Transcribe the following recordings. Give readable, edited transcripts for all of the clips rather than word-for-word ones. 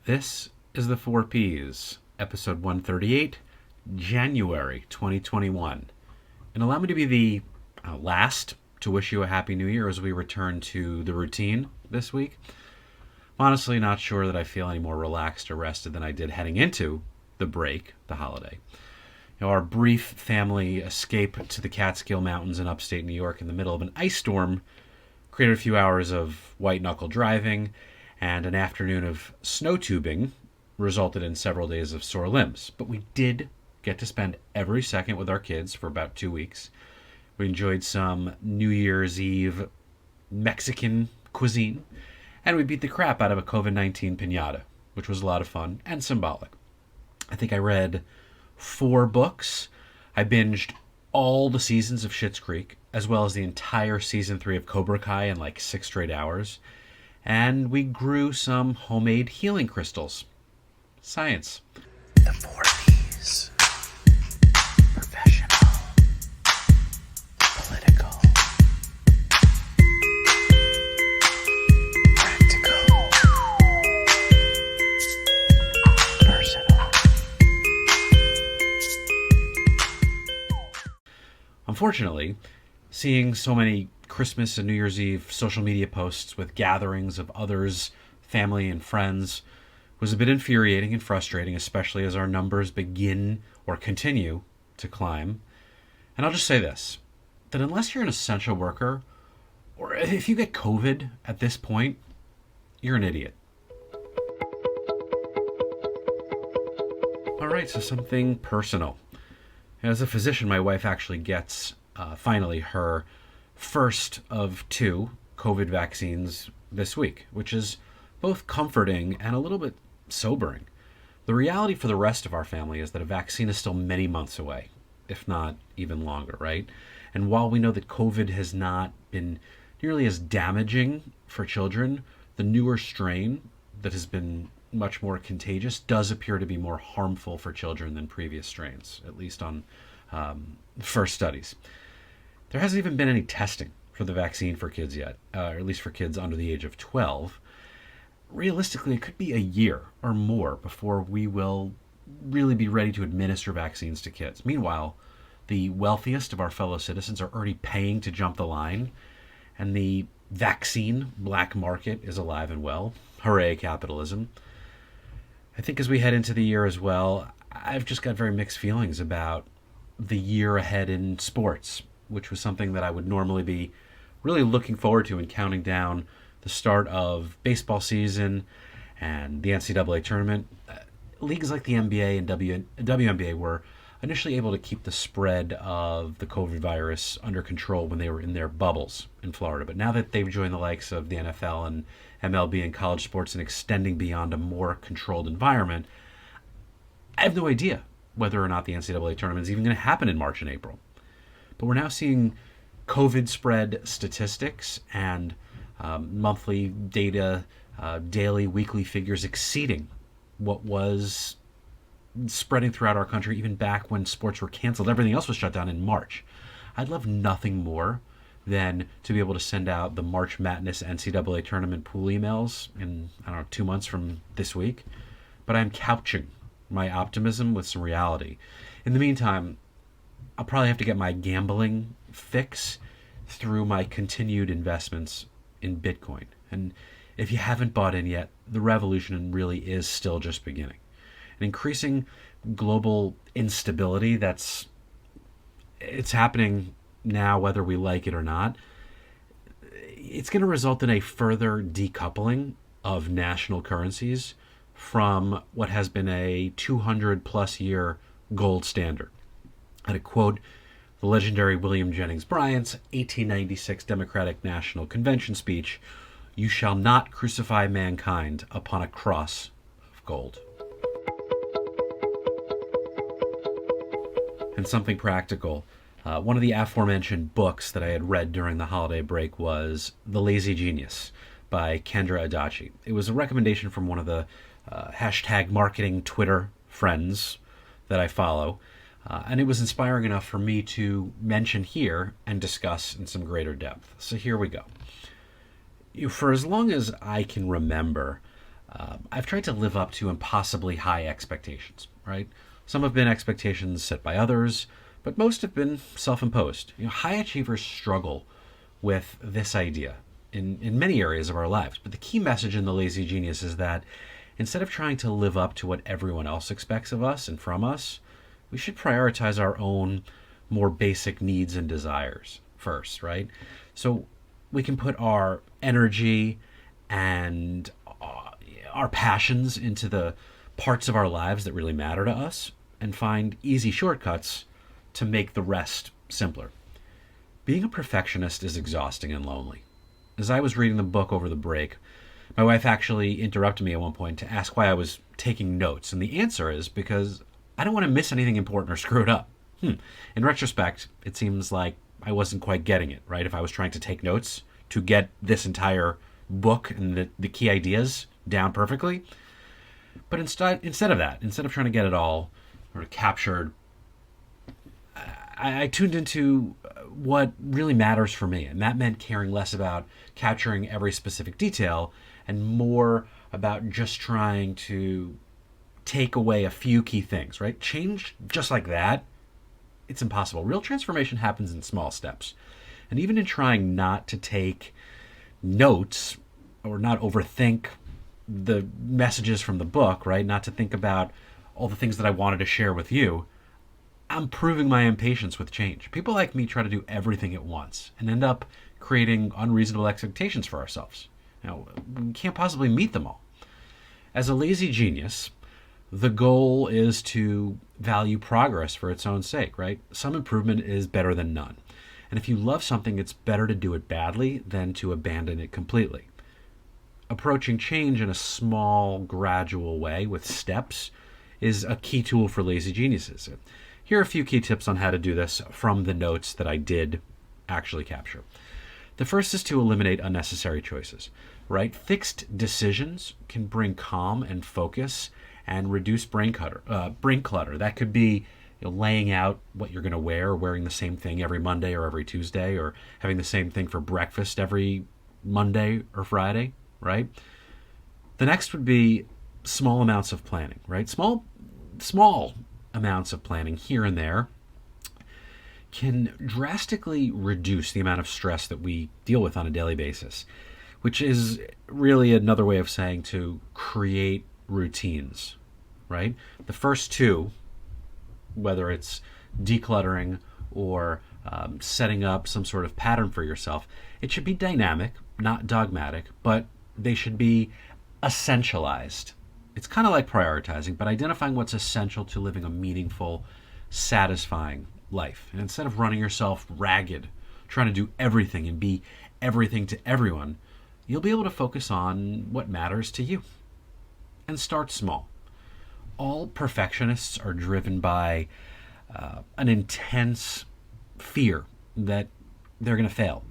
This is the 4Ps, episode 138, January 2021. And allow me to be the last to wish you a happy new year as we return to the routine this week. I'm honestly not sure that I feel any more relaxed or rested than I did heading into the break, the holiday. Our brief family escape to the Catskill Mountains in upstate New York in the middle of an ice storm created a few hours of white-knuckle driving, and an afternoon of snow tubing resulted in several days of sore limbs. But we did get to spend every second with our kids for about 2 weeks. We enjoyed some New Year's Eve Mexican cuisine, and we beat the crap out of a COVID-19 piñata, which was a lot of fun and symbolic. I think I read 4 books. I binged all the seasons of Schitt's Creek, as well as the entire season 3 of Cobra Kai in like 6 straight hours. And we grew some homemade healing crystals. Science. The 4Ps. Professional. Political. Practical. Personal. Unfortunately, seeing so many Christmas and New Year's Eve social media posts with gatherings of others, family, and friends was a bit infuriating and frustrating, especially as our numbers begin or continue to climb. And I'll just say this, that unless you're an essential worker, or if you get COVID at this point, you're an idiot. All right, so something personal. As a physician, my wife actually gets, finally, her first of 2 COVID vaccines this week, which is both comforting and a little bit sobering. The reality for the rest of our family is that a vaccine is still many months away, if not even longer, right? And while we know that COVID has not been nearly as damaging for children, the newer strain that has been much more contagious does appear to be more harmful for children than previous strains, at least on first studies. There hasn't even been any testing for the vaccine for kids yet, or at least for kids under the age of 12. Realistically, it could be a year or more before we will really be ready to administer vaccines to kids. Meanwhile, the wealthiest of our fellow citizens are already paying to jump the line, and the vaccine black market is alive and well. Hooray, capitalism. I think as we head into the year as well, I've just got very mixed feelings about the year ahead in sports, which was something that I would normally be really looking forward to and counting down the start of baseball season and the NCAA tournament. Leagues like the NBA and WNBA were initially able to keep the spread of the COVID virus under control when they were in their bubbles in Florida. But now that they've joined the likes of the NFL and MLB and college sports and extending beyond a more controlled environment, I have no idea whether or not the NCAA tournament is even going to happen in March and April. But we're now seeing COVID spread statistics and monthly data, daily, weekly figures exceeding what was spreading throughout our country even back when sports were canceled. Everything else was shut down in March. I'd love nothing more than to be able to send out the March Madness NCAA tournament pool emails in, 2 months from this week. But I'm couching my optimism with some reality. In the meantime, I'll probably have to get my gambling fix through my continued investments in Bitcoin. And if you haven't bought in yet, the revolution really is still just beginning. An increasing global instability it's happening now whether we like it or not. It's going to result in a further decoupling of national currencies from what has been a 200 plus year gold standard. And to quote the legendary William Jennings Bryan's 1896 Democratic National Convention speech, "You shall not crucify mankind upon a cross of gold." And something practical. One of the aforementioned books that I had read during the holiday break was The Lazy Genius by Kendra Adachi. It was a recommendation from one of the hashtag marketing Twitter friends that I follow. And it was inspiring enough for me to mention here and discuss in some greater depth. So here we go. For as long as I can remember, I've tried to live up to impossibly high expectations, right? Some have been expectations set by others, but most have been self imposed. High achievers struggle with this idea in many areas of our lives. But the key message in The Lazy Genius is that instead of trying to live up to what everyone else expects of us and from us, we should prioritize our own more basic needs and desires first, right? So we can put our energy and our passions into the parts of our lives that really matter to us and find easy shortcuts to make the rest simpler. Being a perfectionist is exhausting and lonely. As I was reading the book over the break, my wife actually interrupted me at one point to ask why I was taking notes, and the answer is because I don't want to miss anything important or screw it up. In retrospect, it seems like I wasn't quite getting it, right? If I was trying to take notes to get this entire book and the key ideas down perfectly. But instead of that, instead of trying to get it all sort of captured, I tuned into what really matters for me. And that meant caring less about capturing every specific detail and more about just trying to take away a few key things, right? Change just like that, it's impossible. Real transformation happens in small steps. And even in trying not to take notes or not overthink the messages from the book, right? Not to think about all the things that I wanted to share with you, I'm proving my impatience with change. People like me try to do everything at once and end up creating unreasonable expectations for ourselves. We can't possibly meet them all. As a lazy genius, the goal is to value progress for its own sake, right? Some improvement is better than none. And if you love something, it's better to do it badly than to abandon it completely. Approaching change in a small, gradual way with steps is a key tool for lazy geniuses. Here are a few key tips on how to do this from the notes that I did actually capture. The first is to eliminate unnecessary choices, right? Fixed decisions can bring calm and focus and reduce brain clutter. That could be laying out what you're going to wear, or wearing the same thing every Monday or every Tuesday, or having the same thing for breakfast every Monday or Friday, right? The next would be small amounts of planning, right? Small amounts of planning here and there can drastically reduce the amount of stress that we deal with on a daily basis, which is really another way of saying to create routines, right? The first two, whether it's decluttering or setting up some sort of pattern for yourself, it should be dynamic, not dogmatic, but they should be essentialized. It's kind of like prioritizing, but identifying what's essential to living a meaningful, satisfying life. And instead of running yourself ragged, trying to do everything and be everything to everyone, you'll be able to focus on what matters to you. And start small. All perfectionists are driven by an intense fear that they're going to fail.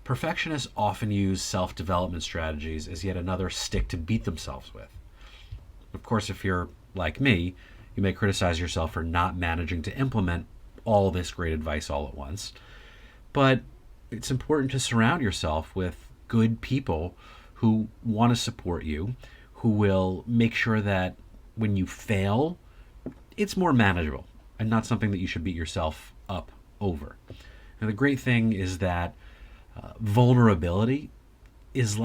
Perfectionists often use self-development strategies as yet another stick to beat themselves with. Of course, if you're like me, you may criticize yourself for not managing to implement all this great advice all at once. But it's important to surround yourself with good people who want to support you, who will make sure that when you fail, it's more manageable and not something that you should beat yourself up over. And the great thing is that vulnerability is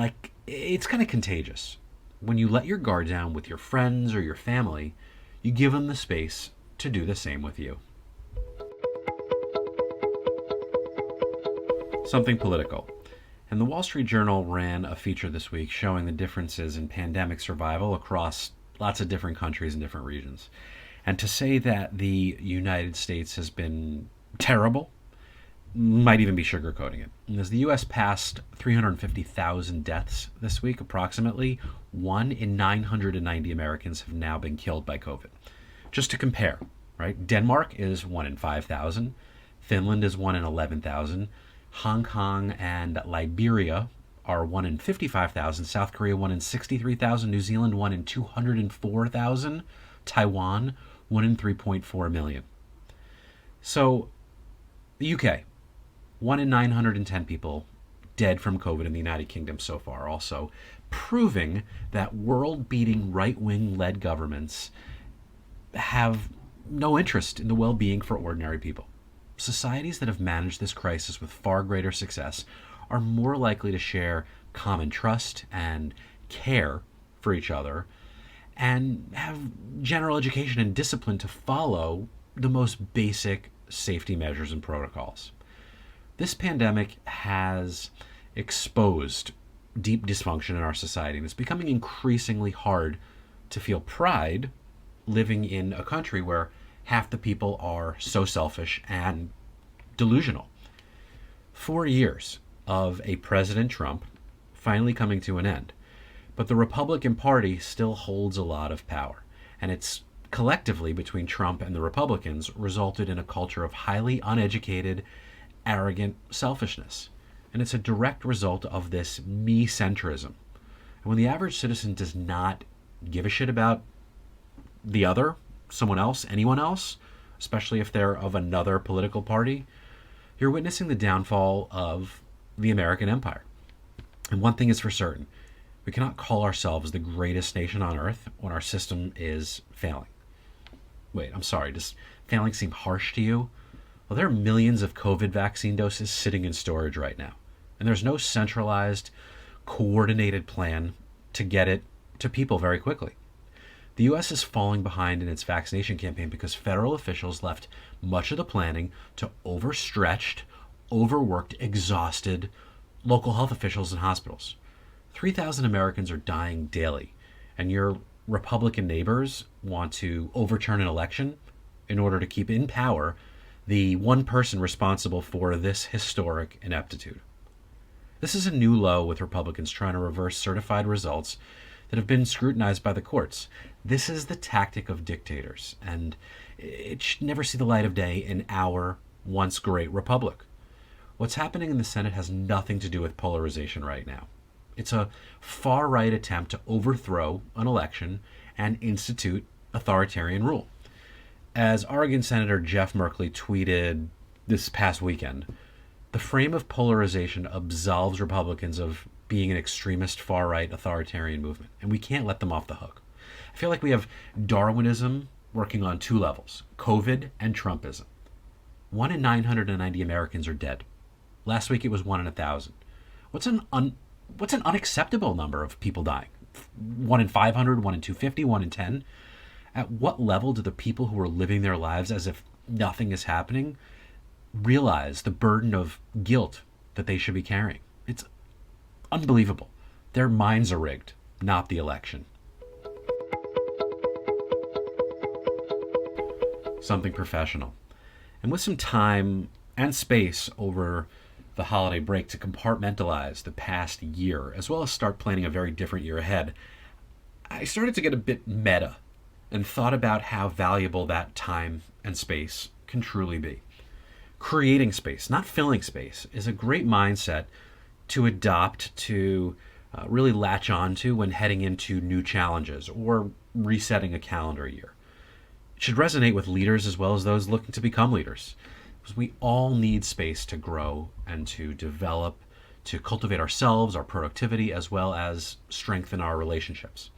it's kind of contagious. When you let your guard down with your friends or your family, you give them the space to do the same with you. Something political. And the Wall Street Journal ran a feature this week showing the differences in pandemic survival across lots of different countries and different regions. And to say that the United States has been terrible might even be sugarcoating it. And as the U.S. passed 350,000 deaths this week, approximately 1 in 990 Americans have now been killed by COVID. Just to compare, right? Denmark is 1 in 5,000. Finland is 1 in 11,000. Hong Kong and Liberia are 1 in 55,000. South Korea 1 in 63,000. New Zealand 1 in 204,000. Taiwan 1 in 3.4 million. So the UK, 1 in 910 people dead from COVID in the United Kingdom so far. Also, proving that world-beating right-wing led governments have no interest in the well-being for ordinary people. Societies that have managed this crisis with far greater success are more likely to share common trust and care for each other and have general education and discipline to follow the most basic safety measures and protocols. This pandemic has exposed deep dysfunction in our society, and it's becoming increasingly hard to feel pride living in a country where half the people are so selfish and delusional. 4 years of a President Trump finally coming to an end, but the Republican Party still holds a lot of power, and it's collectively between Trump and the Republicans resulted in a culture of highly uneducated, arrogant selfishness. And it's a direct result of this me centrism. And when the average citizen does not give a shit about the other, someone else, anyone else, especially if they're of another political party, you're witnessing the downfall of the American empire. And one thing is for certain: we cannot call ourselves the greatest nation on earth when our system is failing. Wait, I'm sorry, does failing seem harsh to you? Well, there are millions of COVID vaccine doses sitting in storage right now, and there's no centralized, coordinated plan to get it to people very quickly. The US is falling behind in its vaccination campaign because federal officials left much of the planning to overstretched, overworked, exhausted local health officials and hospitals. 3,000 Americans are dying daily, and your Republican neighbors want to overturn an election in order to keep in power the one person responsible for this historic ineptitude. This is a new low with Republicans trying to reverse certified results that have been scrutinized by the courts. This is the tactic of dictators, and it should never see the light of day in our once great republic. What's happening in the Senate has nothing to do with polarization right now. It's a far-right attempt to overthrow an election and institute authoritarian rule. As Oregon Senator Jeff Merkley tweeted this past weekend, the frame of polarization absolves Republicans of being an extremist far-right authoritarian movement, and we can't let them off the hook. I feel like we have Darwinism working on two levels: COVID and Trumpism. 1 in 990 Americans are dead. Last week it was 1 in 1,000. What's an unacceptable number of people dying? 1 in 500, 1 in 250, 1 in 10? At what level do the people who are living their lives as if nothing is happening realize the burden of guilt that they should be carrying? It's unbelievable. Their minds are rigged, not the election. Something professional. And with some time and space over the holiday break to compartmentalize the past year, as well as start planning a very different year ahead, I started to get a bit meta and thought about how valuable that time and space can truly be. Creating space, not filling space, is a great mindset to adopt, to really latch on to when heading into new challenges or resetting a calendar year. It should resonate with leaders as well as those looking to become leaders, because we all need space to grow and to develop, to cultivate ourselves, our productivity, as well as strengthen our relationships.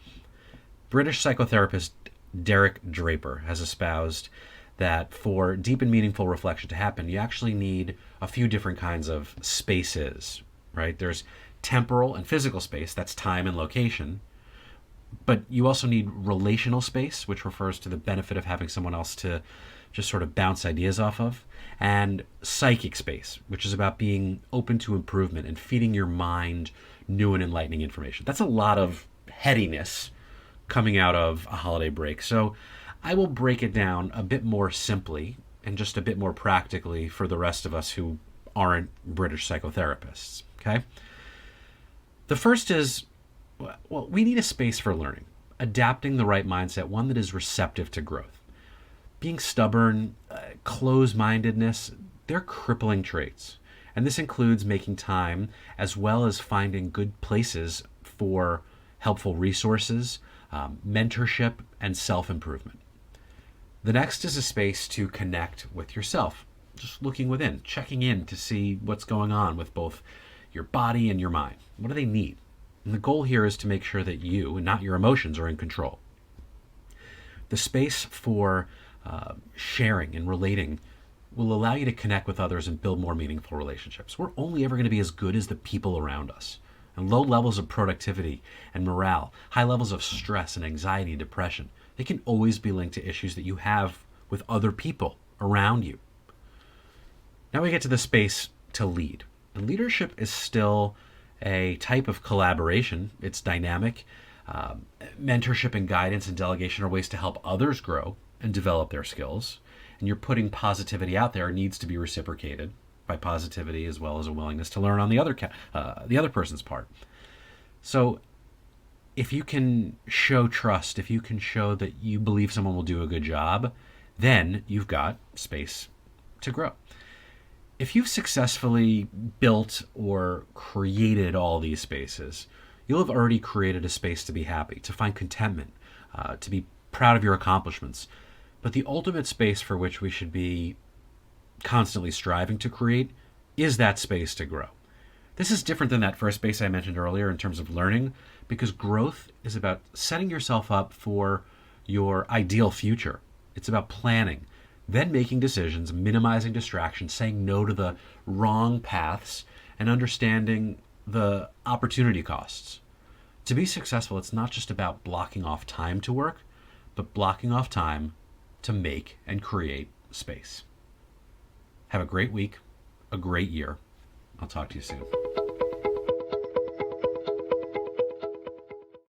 British psychotherapist Derek Draper has espoused that for deep and meaningful reflection to happen, you actually need a few different kinds of spaces, right? There's temporal and physical space, that's time and location. But you also need relational space, which refers to the benefit of having someone else to just sort of bounce ideas off of. And psychic space, which is about being open to improvement and feeding your mind new and enlightening information. That's a lot of headiness coming out of a holiday break. So I will break it down a bit more simply and just a bit more practically for the rest of us who aren't British psychotherapists. Okay? The first is, well, we need a space for learning, adapting the right mindset, one that is receptive to growth. Being stubborn, closed-mindedness, they're crippling traits. And this includes making time as well as finding good places for helpful resources, mentorship, and self-improvement. The next is a space to connect with yourself, just looking within, checking in to see what's going on with both your body and your mind. What do they need? And the goal here is to make sure that you, and not your emotions, are in control. The space for sharing and relating will allow you to connect with others and build more meaningful relationships. We're only ever going to be as good as the people around us. And low levels of productivity and morale, high levels of stress and anxiety and depression, they can always be linked to issues that you have with other people around you. Now we get to the space to lead. And leadership is still a type of collaboration. It's dynamic. Mentorship and guidance and delegation are ways to help others grow and develop their skills. And you're putting positivity out there needs to be reciprocated by positivity as well as a willingness to learn on the other person's part. So if you can show trust, if you can show that you believe someone will do a good job, then you've got space to grow. If you've successfully built or created all these spaces, you'll have already created a space to be happy, to find contentment, to be proud of your accomplishments. But the ultimate space for which we should be constantly striving to create is that space to grow. This is different than that first space I mentioned earlier in terms of learning, because growth is about setting yourself up for your ideal future. It's about planning, then making decisions, minimizing distractions, saying no to the wrong paths, and understanding the opportunity costs. To be successful, it's not just about blocking off time to work, but blocking off time to make and create space. Have a great week, a great year. I'll talk to you soon.